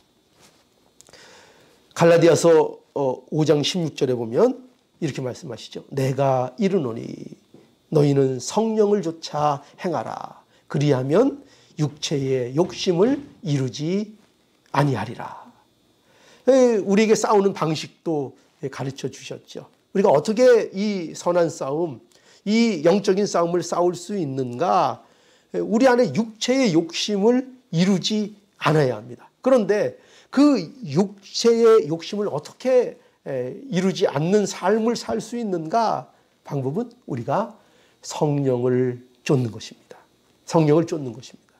갈라디아서 5장 16절에 보면 이렇게 말씀하시죠. 내가 이르노니 너희는 성령을 좇아 행하라. 그리하면 육체의 욕심을 이루지 아니하리라. 우리에게 싸우는 방식도 가르쳐 주셨죠. 우리가 어떻게 이 선한 싸움, 이 영적인 싸움을 싸울 수 있는가? 우리 안에 육체의 욕심을 이루지 않아야 합니다. 그런데 그 육체의 욕심을 어떻게 이루지 않는 삶을 살 수 있는가? 방법은 우리가 성령을 쫓는 것입니다. 성령을 쫓는 것입니다.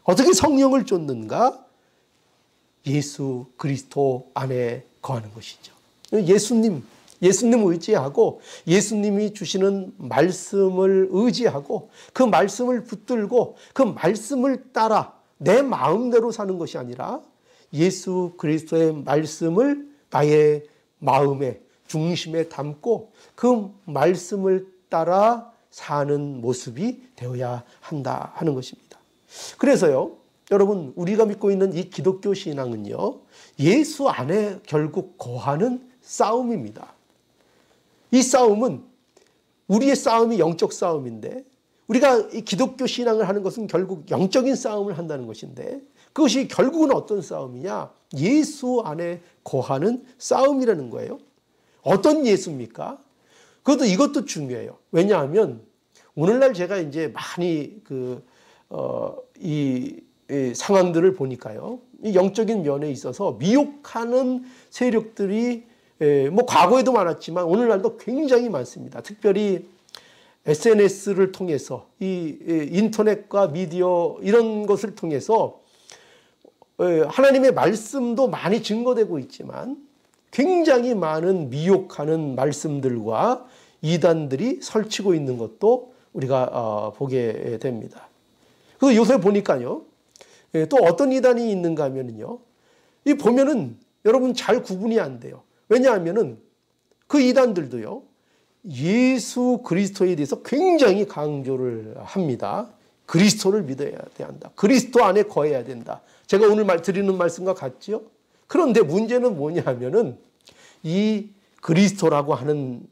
어떻게 성령을 쫓는가? 예수 그리스도 안에 거하는 것이죠. 예수님 의지하고 예수님이 주시는 말씀을 의지하고 그 말씀을 붙들고 그 말씀을 따라 내 마음대로 사는 것이 아니라 예수 그리스도의 말씀을 나의 마음의 중심에 담고 그 말씀을 따라 사는 모습이 되어야 한다 하는 것입니다. 그래서요, 여러분, 우리가 믿고 있는 이 기독교 신앙은요, 예수 안에 결국 거하는 싸움입니다. 이 싸움은 우리의 싸움이 영적 싸움인데 우리가 이 기독교 신앙을 하는 것은 결국 영적인 싸움을 한다는 것인데 그것이 결국은 어떤 싸움이냐? 예수 안에 거하는 싸움이라는 거예요. 어떤 예수입니까? 이것도 중요해요. 왜냐하면 오늘날 제가 이제 많이 이 상황들을 보니까요. 이 영적인 면에 있어서 미혹하는 세력들이 뭐 과거에도 많았지만 오늘날도 굉장히 많습니다. 특별히 SNS를 통해서 이 인터넷과 미디어 이런 것을 통해서 하나님의 말씀도 많이 증거되고 있지만 굉장히 많은 미혹하는 말씀들과 이단들이 설치고 있는 것도 우리가 보게 됩니다. 그래서 요새 보니까요. 또 어떤 이단이 있는가 하면요. 이 보면은 여러분 잘 구분이 안 돼요. 왜냐하면은 그 이단들도요. 예수 그리스도에 대해서 굉장히 강조를 합니다. 그리스도를 믿어야 한다. 그리스도 안에 거해야 된다. 제가 오늘 드리는 말씀과 같지요? 그런데 문제는 뭐냐 하면은 이 그리스도라고 하는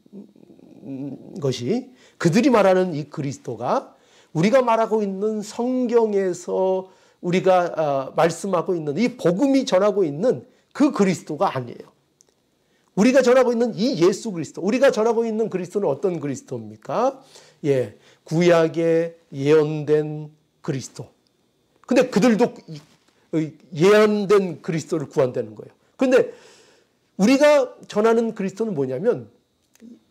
것이 그들이 말하는 이 그리스도가 우리가 말하고 있는 성경에서 우리가 말씀하고 있는 이 복음이 전하고 있는 그 그리스도가 아니에요. 우리가 전하고 있는 이 예수 그리스도, 우리가 전하고 있는 그리스도는 어떤 그리스도입니까? 예, 구약에 예언된 그리스도. 근데 그들도 예언된 그리스도를 구한다는 거예요. 근데 우리가 전하는 그리스도는 뭐냐면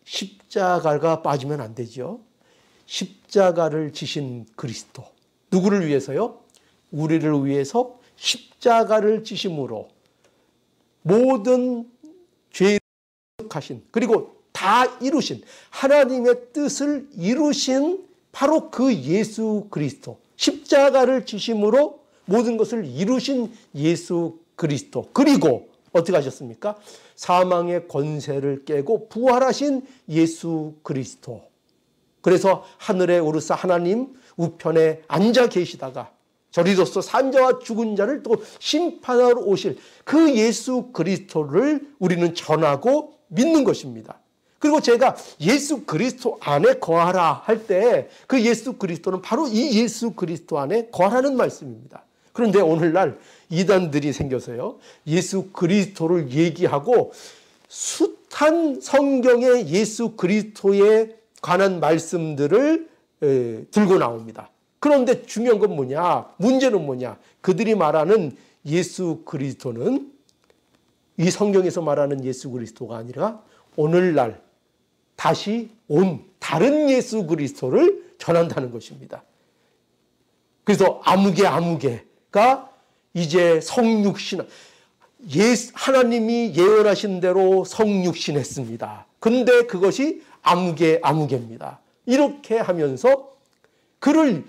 십자가가 빠지면 안 되죠. 십자가를 지신 그리스도. 누구를 위해서요? 우리를 위해서 십자가를 지심으로 모든 죄를 하신 그리고 다 이루신 하나님의 뜻을 이루신 바로 그 예수 그리스도. 십자가를 지심으로 모든 것을 이루신 예수 그리스도. 그리고 어떻게 하셨습니까? 사망의 권세를 깨고 부활하신 예수 그리스도. 그래서 하늘에 오르사 하나님 우편에 앉아 계시다가 저리로서 산자와 죽은 자를 또 심판하러 오실 그 예수 그리스도를 우리는 전하고 믿는 것입니다. 그리고 제가 예수 그리스도 안에 거하라 할 때 그 예수 그리스도는 바로 이 예수 그리스도 안에 거하라는 말씀입니다. 그런데 오늘날 이단들이 생겨서요. 예수 그리스도를 얘기하고 숱한 성경의 예수 그리스도에 관한 말씀들을 들고 나옵니다. 그런데 중요한 건 뭐냐? 문제는 뭐냐? 그들이 말하는 예수 그리스도는 이 성경에서 말하는 예수 그리스도가 아니라 오늘날 다시 온 다른 예수 그리스도를 전한다는 것입니다. 그래서 아무개가 이제 성육신, 하나님이 예언하신 대로 성육신했습니다. 근데 그것이 아무개입니다. 이렇게 하면서 그를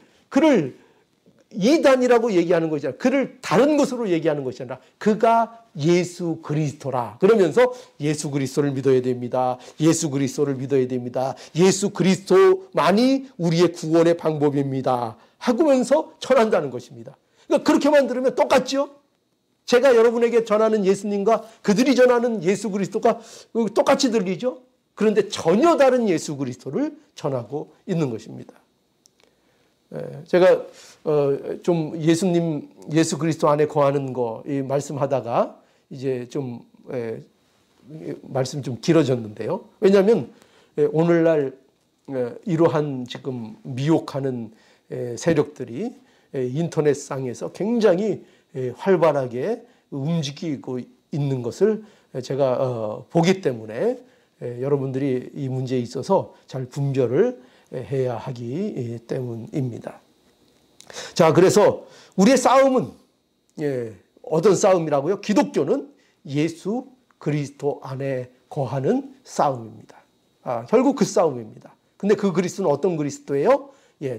이단이라고 얘기하는 것이 아니라 그를 다른 것으로 얘기하는 것이 아니라 그가 예수 그리스도라. 그러면서 예수 그리스도를 믿어야 됩니다. 예수 그리스도를 믿어야 됩니다. 예수 그리스도만이 우리의 구원의 방법입니다. 하면서 전한다는 것입니다. 그러니까 그렇게만 들으면 똑같죠? 제가 여러분에게 전하는 예수님과 그들이 전하는 예수 그리스도가 똑같이 들리죠? 그런데 전혀 다른 예수 그리스도를 전하고 있는 것입니다. 제가 좀 예수 그리스도 안에 거하는 거 말씀하다가 이제 좀 말씀 좀 길어졌는데요. 왜냐하면 오늘날 이러한 지금 미혹하는 세력들이 인터넷상에서 굉장히 활발하게 움직이고 있는 것을 제가 보기 때문에 여러분들이 이 문제에 있어서 잘 분별을 해야 하기 때문입니다. 자, 그래서 우리의 싸움은 어떤 싸움이라고요? 기독교는 예수 그리스도 안에 거하는 싸움입니다. 결국 그 싸움입니다. 근데 그 그리스도는 어떤 그리스도예요?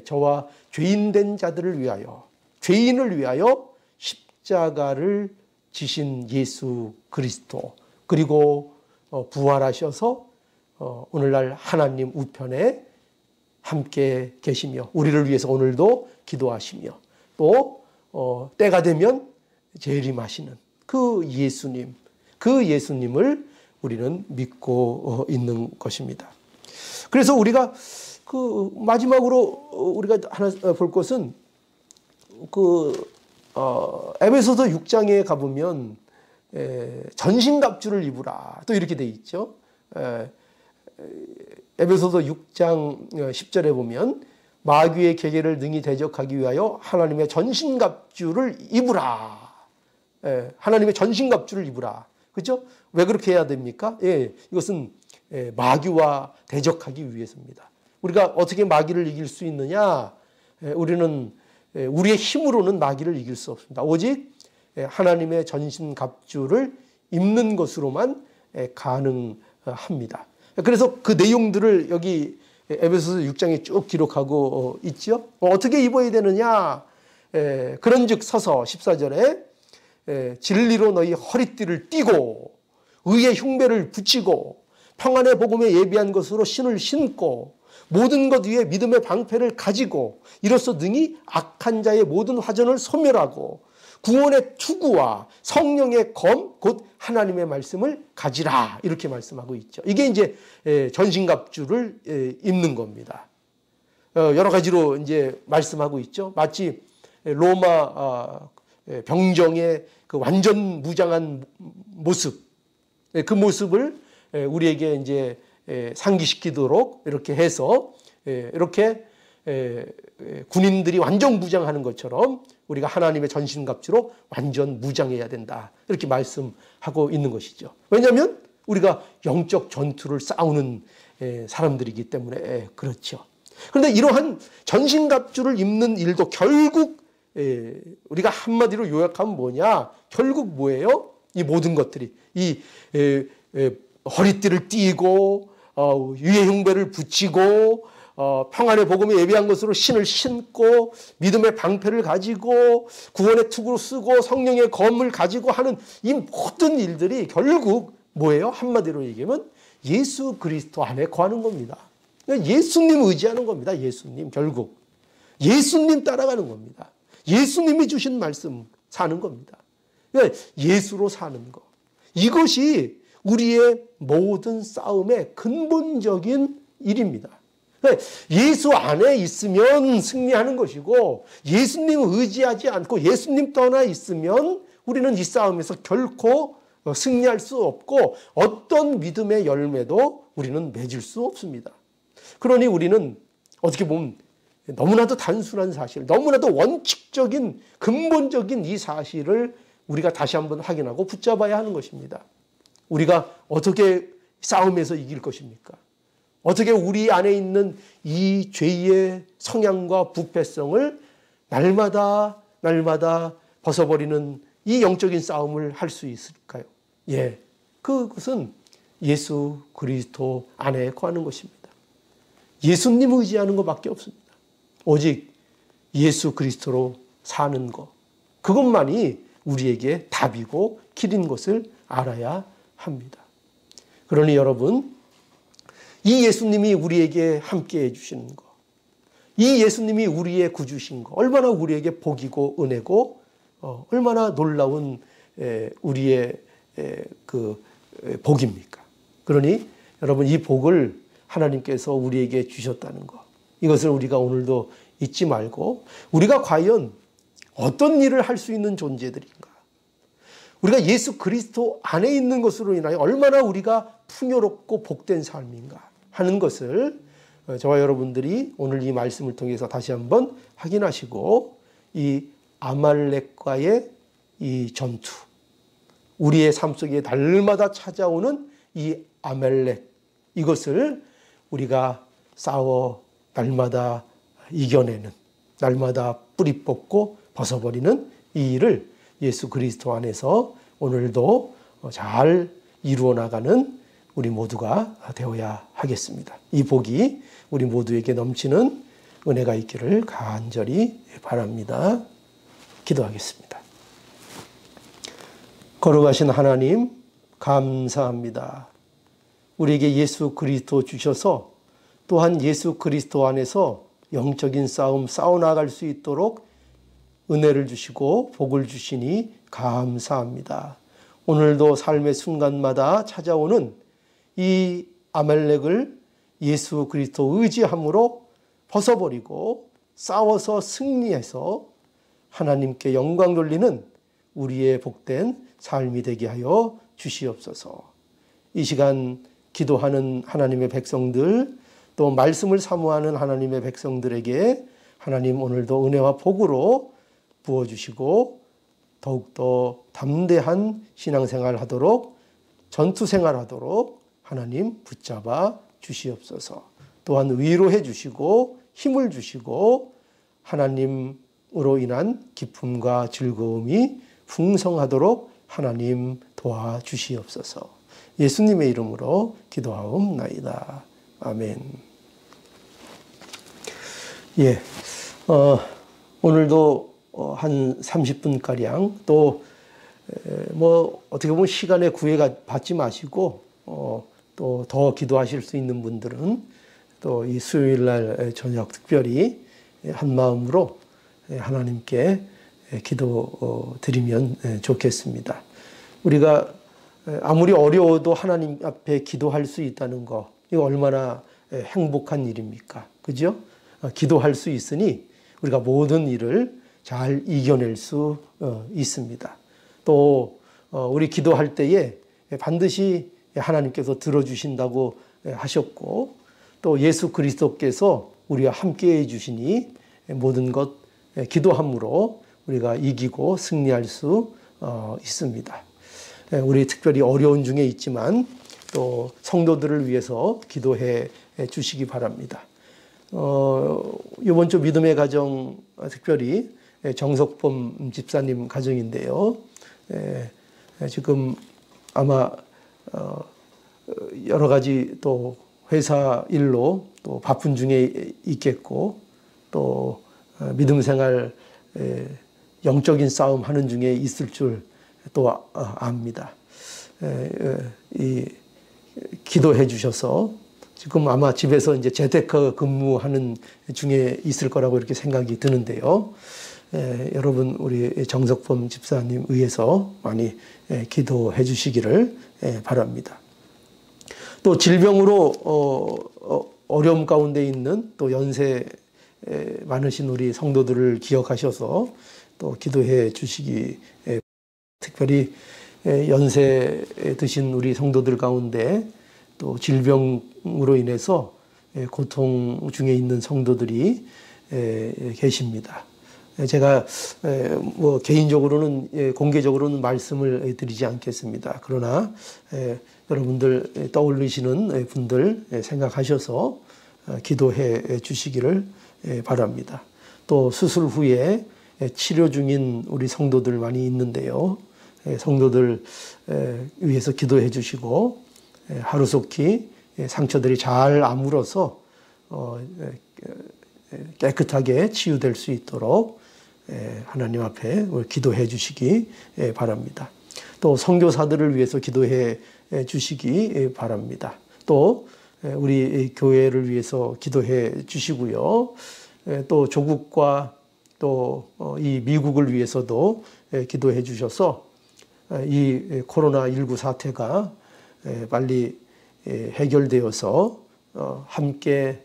저와 죄인된 자들을 위하여, 죄인을 위하여 십자가를 지신 예수 그리스도, 그리고 부활하셔서 오늘날 하나님 우편에 함께 계시며 우리를 위해서 오늘도 기도하시며 또 때가 되면 재림하시는 그 예수님을 우리는 믿고 있는 것입니다. 그래서 우리가 그 마지막으로 우리가 하나 볼 것은 에베소서 6장에 가보면 전신갑주를 입으라 또 이렇게 돼 있죠. 에베소서 6장 10절에 보면 마귀의 계계를 능히 대적하기 위하여 하나님의 전신갑주를 입으라. 하나님의 전신갑주를 입으라. 그렇죠? 왜 그렇게 해야 됩니까? 이것은 마귀와 대적하기 위해서입니다. 우리가 어떻게 마귀를 이길 수 있느냐? 우리는 우리의 힘으로는 마귀를 이길 수 없습니다. 오직 하나님의 전신갑주를 입는 것으로만 가능합니다. 그래서 그 내용들을 여기 에베소서 6장에 쭉 기록하고 있죠. 어떻게 입어야 되느냐? 그런즉 서서 14절에 진리로 너희 허리띠를 띠고 의의 흉배를 붙이고 평안의 복음에 예비한 것으로 신을 신고 모든 것 위에 믿음의 방패를 가지고 이로써 능히 악한 자의 모든 화전을 소멸하고 구원의 투구와 성령의 검 곧 하나님의 말씀을 가지라 이렇게 말씀하고 있죠. 이게 이제 전신갑주를 입는 겁니다. 여러 가지로 이제 말씀하고 있죠. 마치 로마 병정의 그 완전 무장한 모습, 그 모습을 우리에게 이제 상기시키도록 이렇게 해서 이렇게 군인들이 완전 무장하는 것처럼 우리가 하나님의 전신갑주로 완전 무장해야 된다. 이렇게 말씀하고 있는 것이죠. 왜냐하면 우리가 영적 전투를 싸우는 사람들이기 때문에 그렇죠. 그런데 이러한 전신갑주를 입는 일도 결국 우리가 한마디로 요약하면 뭐냐? 결국 뭐예요? 이 모든 것들이 이 허리띠를 띠고 유의 흉배를 붙이고 평안의 복음에 예비한 것으로 신을 신고 믿음의 방패를 가지고 구원의 투구를 쓰고 성령의 검을 가지고 하는 이 모든 일들이 결국 뭐예요? 한마디로 얘기하면 예수 그리스도 안에 거하는 겁니다. 예수님 의지하는 겁니다. 예수님 결국 예수님 따라가는 겁니다. 예수님이 주신 말씀 사는 겁니다. 예수로 사는 것, 이것이 우리의 모든 싸움의 근본적인 일입니다. 예수 안에 있으면 승리하는 것이고 예수님 의지하지 않고 예수님 떠나 있으면 우리는 이 싸움에서 결코 승리할 수 없고 어떤 믿음의 열매도 우리는 맺을 수 없습니다. 그러니 우리는 어떻게 보면 너무나도 단순한 사실, 너무나도 원칙적인 근본적인 이 사실을 우리가 다시 한번 확인하고 붙잡아야 하는 것입니다. 우리가 어떻게 싸움에서 이길 것입니까? 어떻게 우리 안에 있는 이 죄의 성향과 부패성을 날마다 벗어버리는 이 영적인 싸움을 할 수 있을까요? 그것은 예수 그리스도 안에 거하는 것입니다. 예수님 의지하는 것밖에 없습니다. 오직 예수 그리스도로 사는 것, 그것만이 우리에게 답이고 길인 것을 알아야 합니다. 그러니 여러분, 이 예수님이 우리에게 함께 해주시는 것, 이 예수님이 우리의 구주신 것, 얼마나 우리에게 복이고 은혜고 얼마나 놀라운 우리의 그 복입니까? 그러니 여러분, 이 복을 하나님께서 우리에게 주셨다는 것, 이것을 우리가 오늘도 잊지 말고 우리가 과연 어떤 일을 할 수 있는 존재들인가, 우리가 예수 그리스도 안에 있는 것으로 인하여 얼마나 우리가 풍요롭고 복된 삶인가 하는 것을 저와 여러분들이 오늘 이 말씀을 통해서 다시 한번 확인하시고 이 아말렉과의 이 전투, 우리의 삶 속에 날마다 찾아오는 이 아말렉, 이것을 우리가 싸워 날마다 이겨내는, 날마다 뿌리 뽑고 벗어버리는 이 일을 예수 그리스도 안에서 오늘도 잘 이루어 나가는 우리 모두가 되어야 하겠습니다. 이 복이 우리 모두에게 넘치는 은혜가 있기를 간절히 바랍니다. 기도하겠습니다. 거룩하신 하나님, 감사합니다. 우리에게 예수 그리스도 주셔서 또한 예수 그리스도 안에서 영적인 싸움 싸워나갈 수 있도록 은혜를 주시고 복을 주시니 감사합니다. 오늘도 삶의 순간마다 찾아오는 이 아말렉을 예수 그리스도 의지함으로 벗어버리고 싸워서 승리해서 하나님께 영광 돌리는 우리의 복된 삶이 되게 하여 주시옵소서. 이 시간 기도하는 하나님의 백성들, 또 말씀을 사모하는 하나님의 백성들에게 하나님 오늘도 은혜와 복으로 부어주시고 더욱더 담대한 신앙생활 하도록, 전투생활 하도록 하나님 붙잡아 주시옵소서. 또한 위로해 주시고 힘을 주시고 하나님으로 인한 기쁨과 즐거움이 풍성하도록 하나님 도와주시옵소서. 예수님의 이름으로 기도하옵나이다. 아멘. 예, 오늘도 한 30분가량 또 뭐 어떻게 보면 시간에 구애가 받지 마시고 또 더 기도하실 수 있는 분들은 또 이 수요일 날 저녁 특별히 한 마음으로 하나님께 기도 드리면 좋겠습니다. 우리가 아무리 어려워도 하나님 앞에 기도할 수 있다는 거, 이거 얼마나 행복한 일입니까? 그죠? 기도할 수 있으니 우리가 모든 일을 잘 이겨낼 수 있습니다. 또 우리 기도할 때에 반드시 하나님께서 들어주신다고 하셨고, 또 예수 그리스도께서 우리와 함께 해주시니 모든 것 기도함으로 우리가 이기고 승리할 수 있습니다. 우리 특별히 어려운 중에 있지만 또 성도들을 위해서 기도해 주시기 바랍니다. 이번 주 믿음의 가정, 특별히 정석범 집사님 가정인데요. 지금 아마 여러 가지 또 회사 일로 또 바쁜 중에 있겠고, 또 믿음 생활 영적인 싸움 하는 중에 있을 줄 또 압니다. 기도해 주셔서 지금 아마 집에서 이제 재테크 근무하는 중에 있을 거라고 이렇게 생각이 드는데요. 여러분 우리 정석범 집사님 위해서 많이 기도해 주시기를 바랍니다. 또 질병으로 어려움 가운데 있는 또 연세 많으신 우리 성도들을 기억하셔서 또 기도해 주시기, 특별히 연세 드신 우리 성도들 가운데 또 질병으로 인해서 고통 중에 있는 성도들이 계십니다. 제가 뭐 개인적으로는 공개적으로는 말씀을 드리지 않겠습니다. 그러나 여러분들 떠올리시는 분들 생각하셔서 기도해 주시기를 바랍니다. 또 수술 후에 치료 중인 우리 성도들 많이 있는데요. 성도들 위해서 기도해 주시고 하루속히 상처들이 잘 아물어서 깨끗하게 치유될 수 있도록 하나님 앞에 기도해 주시기 바랍니다. 또 선교사들을 위해서 기도해 주시기 바랍니다. 또 우리 교회를 위해서 기도해 주시고요. 또 조국과 또 이 미국을 위해서도 기도해 주셔서 이 코로나19 사태가 빨리 해결되어서 함께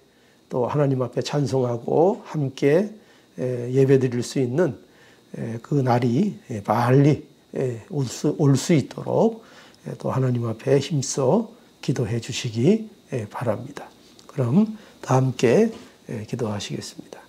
또 하나님 앞에 찬송하고 함께 예배드릴 수 있는 그 날이 빨리 올 수 있도록 또 하나님 앞에 힘써 기도해 주시기 바랍니다. 그럼 다 함께 기도하시겠습니다.